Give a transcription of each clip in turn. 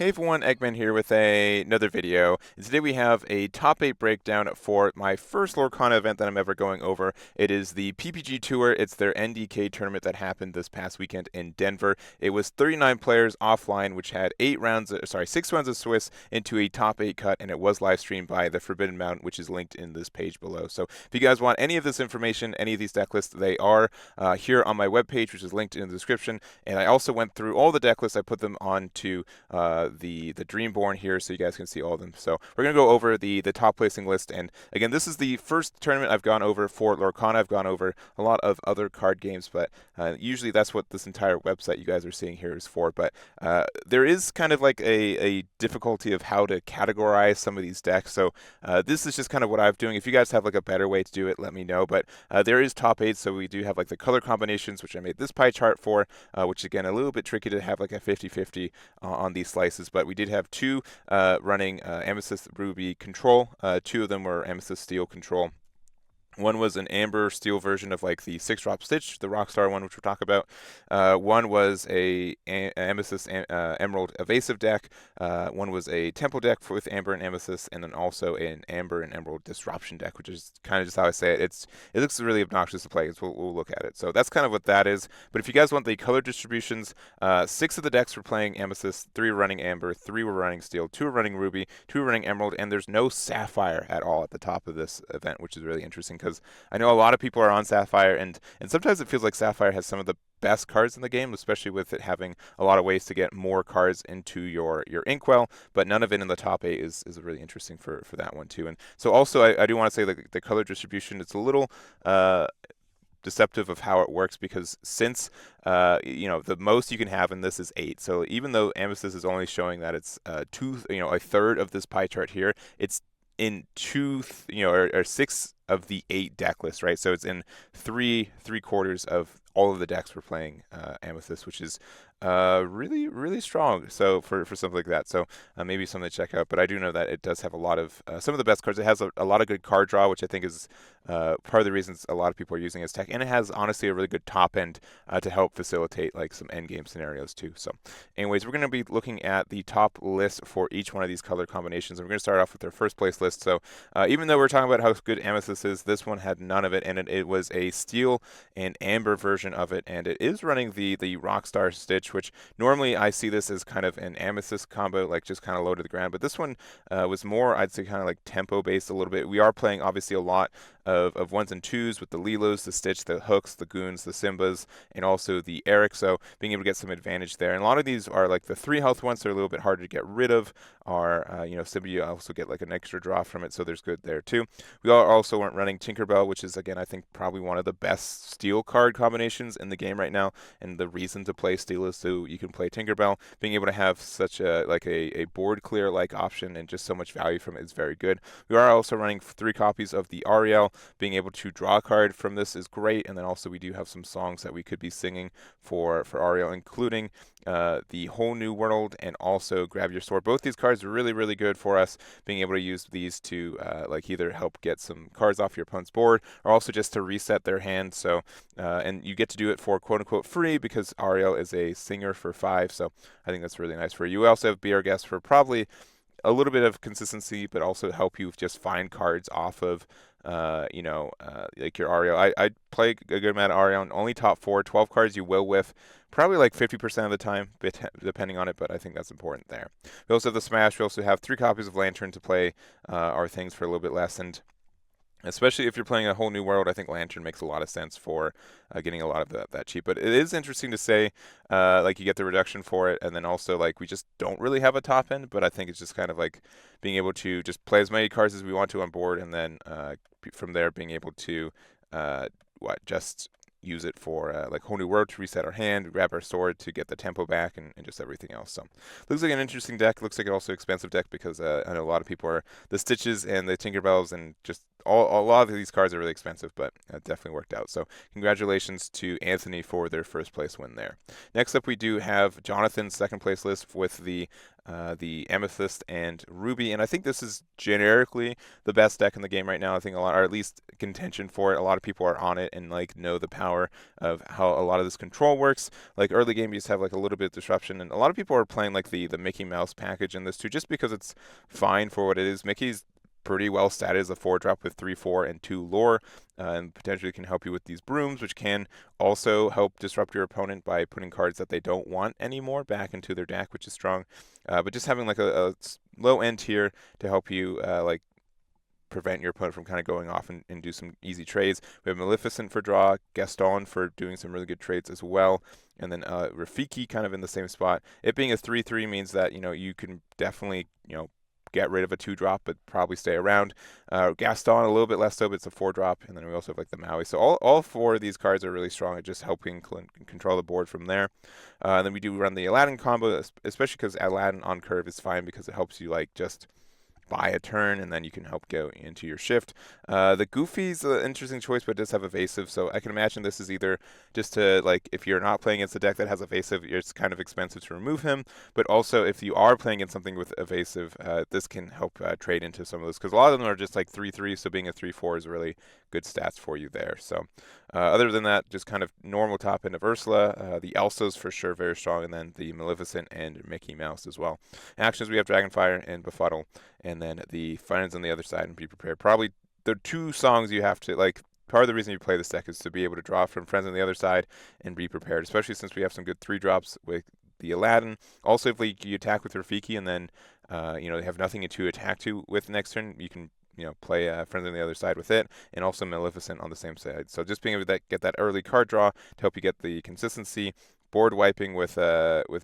Hey everyone, Eggman here with another video. And today we have a top 8 breakdown for my first Lorcana event that I'm ever going over. It is the PPG Tour. It's their NDK tournament that happened this past weekend in Denver. It was 39 players offline, which had 6 rounds of Swiss into a top 8 cut, and it was live streamed by the Forbidden Mountain, which is linked in this page below. So if you guys want any of this information, any of these deck lists, they are here on my webpage, which is linked in the description. And I also went through all the deck lists. I put them onto the Dreamborn here so you guys can see all of them. So we're going to go over the top placing list. And again, this is the first tournament I've gone over for Lorcana. I've gone over a lot of other card games, but usually that's what this entire website you guys are seeing here is for. But there is kind of like a difficulty of how to categorize some of these decks. So this is just kind of what I'm doing. If you guys have like a better way to do it, let me know. But there is top 8, so we do have like the color combinations, which I made this pie chart for, which again, a little bit tricky to have like a 50-50 on these slices, but we did have two running Amethyst Ruby control. Two of them were Amethyst Steel control. One was an amber steel version of like the 6-drop Stitch, the Rockstar one, which we'll talk about. One was a Amethyst Emerald Evasive deck. One was a Tempo deck with Amber and Amethyst, and then also an Amber and Emerald Disruption deck, which is kind of just how I say it. It looks really obnoxious to play. So we'll look at it. So that's kind of what that is. But if you guys want the color distributions, 6 of the decks were playing Amethyst, 3 were running Amber, 3 were running Steel, 2 were running Ruby, 2 were running Emerald, and there's no Sapphire at all at the top of this event, which is really interesting because I know a lot of people are on Sapphire, and sometimes it feels like Sapphire has some of the best cards in the game, especially with it having a lot of ways to get more cards into your inkwell, but none of it in the top 8 is really interesting for that one too. And so also I do want to say that the color distribution, it's a little deceptive of how it works because since the most you can have in this is 8, so even though Amethyst is only showing that it's a third of this pie chart here, it's in 6 of the 8 deck lists, right? So it's in three quarters of all of the decks we're playing Amethyst, which is really, really strong. So for something like that, so maybe something to check out. But I do know that it does have a lot of some of the best cards. It has a lot of good card draw, which I think is part of the reasons a lot of people are using its tech, and it has honestly a really good top end to help facilitate like some end game scenarios too. So, anyways, we're going to be looking at the top list for each one of these color combinations, and we're going to start off with our first place list. So, even though we're talking about how good Amethyst is, this one had none of it, and it was a steel and amber version of it, and it is running the Rockstar Stitch, which normally I see this as kind of an Amethyst combo, like just kind of low to the ground, but this one was more, I'd say, kind of like tempo based a little bit. We are playing obviously a lot of 1s and 2s with the Lilos, the Stitch, the Hooks, the Goons, the Simbas, and also the Eric, so being able to get some advantage there. And a lot of these are like the 3 health ones, so they're a little bit harder to get rid of. Simba, you also get like an extra draw from it, so there's good there too. We also weren't running Tinkerbell, which is, again, I think probably one of the best steel card combinations in the game right now, and the reason to play steel is so you can play Tinkerbell. Being able to have such a board clear like option and just so much value from it is very good. We are also running 3 copies of the Ariel. Being able to draw a card from this is great, and then also we do have some songs that we could be singing for Ariel, including the Whole New World and also Grab Your Sword. Both these cards are really, really good for us, being able to use these to either help get some cards off your opponent's board or also just to reset their hand. So and you get to do it for quote-unquote free because Ariel is a singer for 5, so I think that's really nice for you. We also have Be Our Guest for probably a little bit of consistency, but also help you just find cards off of like your Ariel. I play a good amount of Ariel, and only top 4, 12 cards you will whiff probably like 50% of the time, depending on it, but I think that's important there. We also have the Smash. We also have 3 copies of Lantern to play our things for a little bit less, and especially if you're playing a Whole New World, I think Lantern makes a lot of sense for getting a lot of that cheap. But it is interesting to say, like you get the reduction for it, and then also like we just don't really have a top end. But I think it's just kind of like being able to just play as many cards as we want to on board, and then from there being able to just use it for like Whole New World to reset our hand, grab our sword to get the tempo back, and just everything else. So looks like an interesting deck. Looks like an also expensive deck because I know a lot of people are the Stitches and the Tinkerbells and just a lot of these cards are really expensive, but it definitely worked out. So congratulations to Anthony for their first place win there. Next up, we do have Jonathan's second place list with the Amethyst and Ruby, and I think this is generically the best deck in the game right now. I think a lot, or at least contention for it. A lot of people are on it and like know the power of how a lot of this control works. Like early game, you just have like a little bit of disruption, and a lot of people are playing like the Mickey Mouse package in this too, just because it's fine for what it is. Mickey's pretty well statted as a 4-drop with 3/4 and 2 lore, and potentially can help you with these brooms, which can also help disrupt your opponent by putting cards that they don't want anymore back into their deck, which is strong. But just having like a low end tier to help you like prevent your opponent from kind of going off and do some easy trades. We have Maleficent for draw, Gaston for doing some really good trades as well, and then Rafiki kind of in the same spot. It being a 3/3 means that you can definitely get rid of a 2-drop, but probably stay around. Gaston, a little bit less so, but it's a 4-drop. And then we also have like the Maui. So all 4 of these cards are really strong at just helping control the board from there. And then we do run the Aladdin combo, especially because Aladdin on curve is fine because it helps you like just buy a turn, and then you can help go into your shift. The Goofy's an interesting choice, but it does have evasive, so I can imagine this is either just to, like, if you're not playing against a deck that has evasive, it's kind of expensive to remove him, but also if you are playing against something with evasive, this can help trade into some of those, because a lot of them are just like 3/3, so being a 3/4 is really good stats for you there. So other than that, just kind of normal top end of Ursula. The Elsa's for sure very strong, and then the Maleficent and Mickey Mouse as well. Actions, we have Dragonfire and Befuddle, and then the Friends on the other side and Be Prepared. Probably the 2 songs you have to, like, part of the reason you play this deck is to be able to draw from Friends on the other side and Be Prepared, especially since we have some good 3-drops with the Aladdin. Also, if you attack with Rafiki and then they have nothing to attack to with next turn, you can play Friends on the other side with it, and also Maleficent on the same side. So just being able to get that early card draw to help you get the consistency. Board wiping with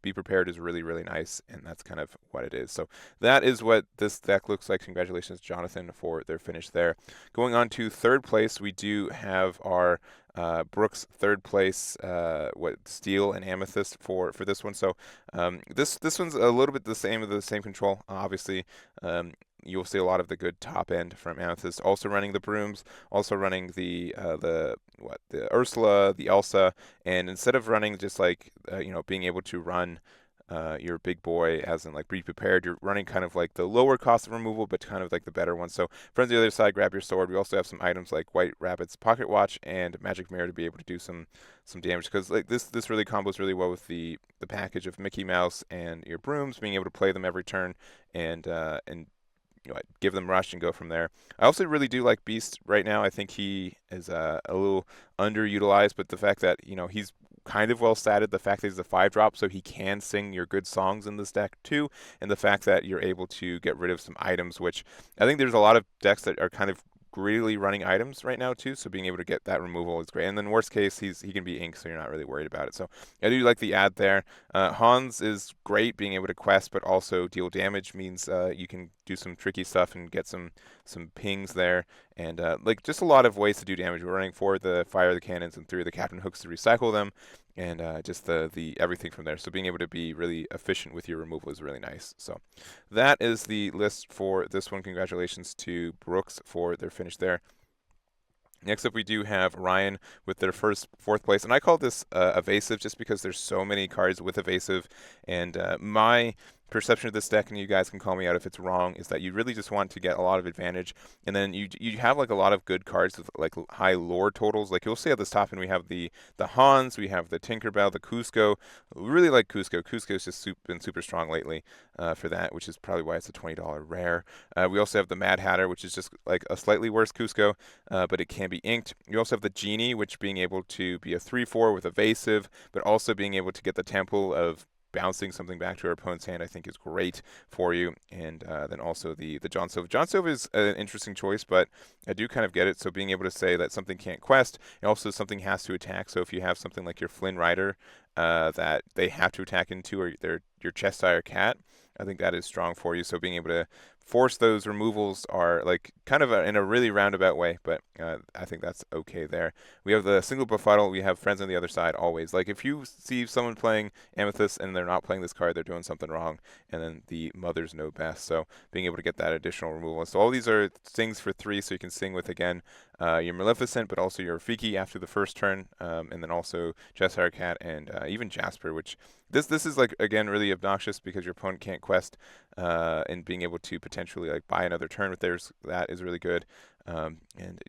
Be Prepared is really, really nice, and that's kind of what it is. So that is what this deck looks like. Congratulations, Jonathan, for their finish there. Going on to third place, we do have our Brooks third place, Steel and Amethyst for this one. So this one's a little bit the same control. Obviously, you'll see a lot of the good top end from Amethyst. Also running the brooms, also running the Ursula, the Elsa, and instead of running just like being able to run your big boy as in like Be Prepared, you're running kind of like the lower cost of removal, but kind of like the better one. So Friends on the other side, grab your sword. We also have some items like White Rabbit's Pocket Watch and Magic Mirror to be able to do some damage, because like this really combos really well with the package of Mickey Mouse and your brooms, being able to play them every turn and give them rush and go from there. I also really do like Beast right now. I think he is a little underutilized, but the fact that he's kind of well statted, the fact that he's a 5-drop, so he can sing your good songs in this deck too, and the fact that you're able to get rid of some items, which I think there's a lot of decks that are kind of greedily running items right now too, so being able to get that removal is great. And then worst case, he can be ink, so you're not really worried about it. So I do like the ad there. Hans is great, being able to quest but also deal damage means you can do some tricky stuff and get some pings there, and like just a lot of ways to do damage. We're running 4 of the Fire of the Cannons and 3 of the Captain Hooks to recycle them, and just the everything from there. So being able to be really efficient with your removal is really nice. So that is the list for this one. Congratulations to Brooks for their finish there. Next up, we do have Ryan with their fourth place, and I call this evasive just because there's so many cards with evasive, and my perception of this deck, and you guys can call me out if it's wrong, is that you really just want to get a lot of advantage, and then you have like a lot of good cards with like high lore totals. Like you'll see at this top end we have the Hans, we have the Tinkerbell, the Cusco. Really like Cusco. Cusco's just been super strong lately for that, which is probably why it's a $20 rare. We also have the Mad Hatter, which is just like a slightly worse Cusco, but it can be inked. You also have the Genie, which being able to be a 3/4 with evasive, but also being able to get the Temple of bouncing something back to our opponent's hand, I think is great for you. And then also the John Silva. John Silva is an interesting choice, but I do kind of get it. So being able to say that something can't quest, and also something has to attack. So if you have something like your Flynn Rider that they have to attack into, or your Cheshire Cat, I think that is strong for you. So being able to force those removals are like kind of in a really roundabout way, but I think that's okay there. We have the single befuddle. We have friends on the other side always. Like if you see someone playing Amethyst and they're not playing this card, they're doing something wrong, and then the mothers know best. So being able to get that additional removal. So all these are things for 3, so you can sing with again your Maleficent, but also your Rafiki after the first turn, and then also Cheshire Cat and even Jasper, which this is like again really obnoxious because your opponent can't quest, and being able to potentially like buy another turn with theirs, that is really good. And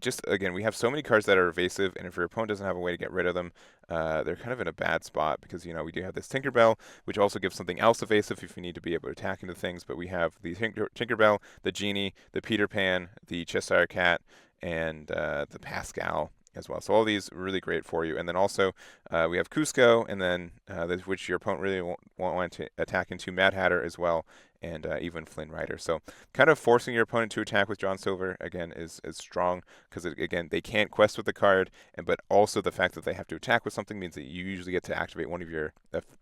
just again, we have so many cards that are evasive, and if your opponent doesn't have a way to get rid of them, they're kind of in a bad spot because we do have this Tinkerbell, which also gives something else evasive if you need to be able to attack into things. But we have the Tinkerbell, the Genie, the Peter Pan, the Cheshire Cat, and the Pascal as well. So all these are really great for you. And then also we have Cusco, and then which your opponent really won't want to attack into, Mad Hatter as well, and even Flynn Rider. So kind of forcing your opponent to attack with John Silver again is strong because again they can't quest with the card, but also the fact that they have to attack with something means that you usually get to activate one of your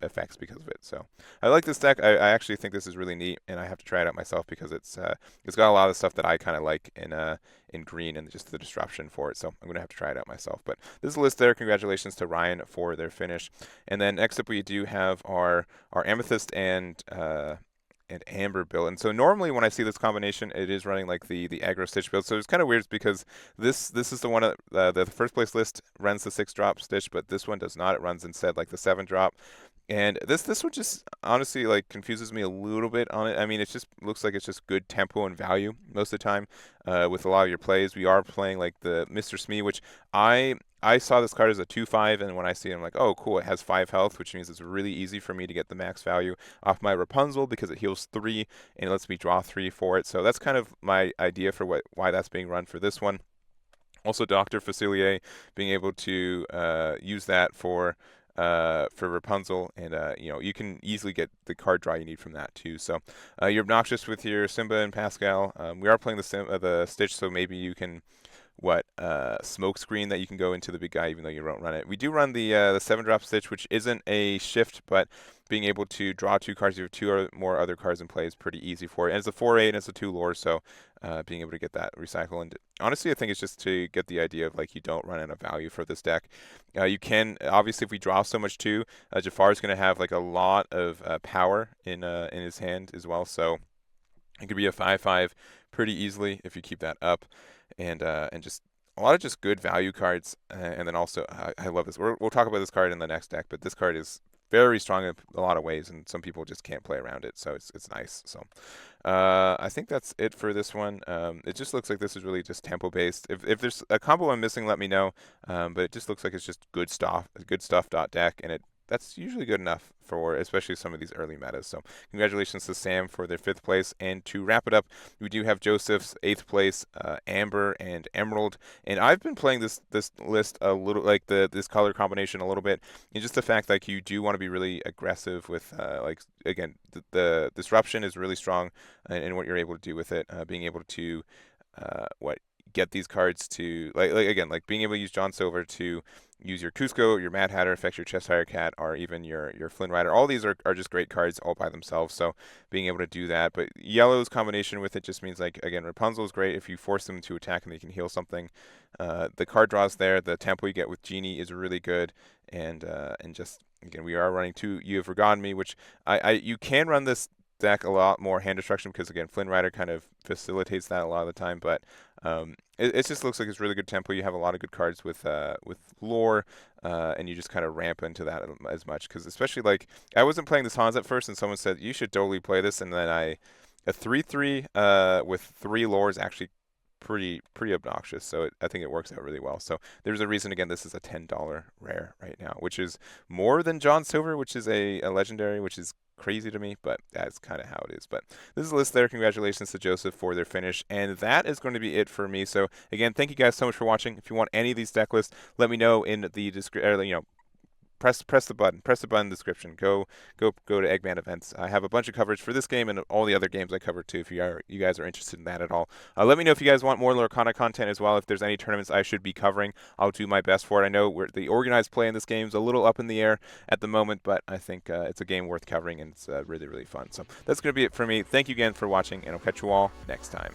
effects because of it. So I like this deck. I actually think this is really neat, and I have to try it out myself because it's got a lot of stuff that I kind of like in green and just the disruption for it. So I'm going to have to try it out myself. But this is a list there. Congratulations to Ryan for their finish. And then next up we do have our Amethyst and Amber build. And so normally when I see this combination, it is running like the aggro Stitch build. So it's kind of weird because this is the one that the first place list runs the 6-drop Stitch, but this one does not. It runs instead like the 7-drop. And this one just honestly like confuses me a little bit on it. I mean, it just looks like it's just good tempo and value most of the time. With a lot of your plays, we are playing like the Mr. Smee, which I saw this card as a 2/5, and when I see it, I'm like, oh, cool, it has 5 health, which means it's really easy for me to get the max value off my Rapunzel because it heals 3 and it lets me draw 3 for it. So that's kind of my idea for why that's being run for this one. Also, Dr. Facilier being able to use that for Rapunzel, and you can easily get the card draw you need from that too. So you're obnoxious with your Simba and Pascal. We are playing the Stitch, so maybe you can smoke screen that you can go into the big guy even though you don't run it. We do run the 7-drop Stitch, which isn't a shift, but being able to draw 2 cards, you have 2 or more other cards in play is pretty easy for it. And it's a 4/8 and it's a 2 lore, so being able to get that recycle. And honestly, I think it's just to get the idea of like you don't run out of value for this deck. You can obviously, if we draw so much too, Jafar is going to have like a lot of power in his hand as well. So it could be a 5/5 pretty easily if you keep that up, and just a lot of just good value cards. And then also, I love this. We'll talk about this card in the next deck, but this card is very strong in a lot of ways, and some people just can't play around it. So it's nice. So I think that's it for this one. It just looks like this is really just tempo based. If there's a combo I'm missing, let me know. But it just looks like it's just good stuff. Deck, and that's usually good enough for especially some of these early metas. So congratulations to Sam for their 5th place. And to wrap it up, we do have Joseph's 8th place, Amber and Emerald. And I've been playing this list a little, like this color combination a little bit. And just the fact like you do want to be really aggressive with like again the disruption is really strong in what you're able to do with it. Being able to get these cards to like being able to use John Silver to use your Cusco, your Mad Hatter, affect your Cheshire Cat, or even your Flynn Rider. All these are just great cards all by themselves. So being able to do that, but yellow's combination with it just means like again Rapunzel is great if you force them to attack and they can heal something. The card draws there, the tempo you get with Genie is really good, and just again we are running 2 You Have Forgotten Me, which you can run this deck a lot more hand destruction because again Flynn Rider kind of facilitates that a lot of the time, but it just looks like it's really good tempo. You have a lot of good cards with lore, and you just kind of ramp into that as much because especially like I wasn't playing this Hans at first, and someone said you should totally play this, and then a 3/3 with 3 lore is actually pretty obnoxious. So I think it works out really well. So there's a reason again this is a $10 rare right now, which is more than John Silver, which is a legendary, which is crazy to me, but that's kind of how it is. But this is a list there. Congratulations to Joseph for their finish, and that is going to be it for me. So again, thank you guys so much for watching. If you want any of these deck lists, let me know in the description, press the button. Press the button in the description. Go to Eggman events. I have a bunch of coverage for this game and all the other games I cover too. If you guys are interested in that at all, let me know if you guys want more Lorcana content as well. If there's any tournaments I should be covering, I'll do my best for it. I know the organized play in this game is a little up in the air at the moment, but I think it's a game worth covering and it's really fun. So that's going to be it for me. Thank you again for watching, and I'll catch you all next time.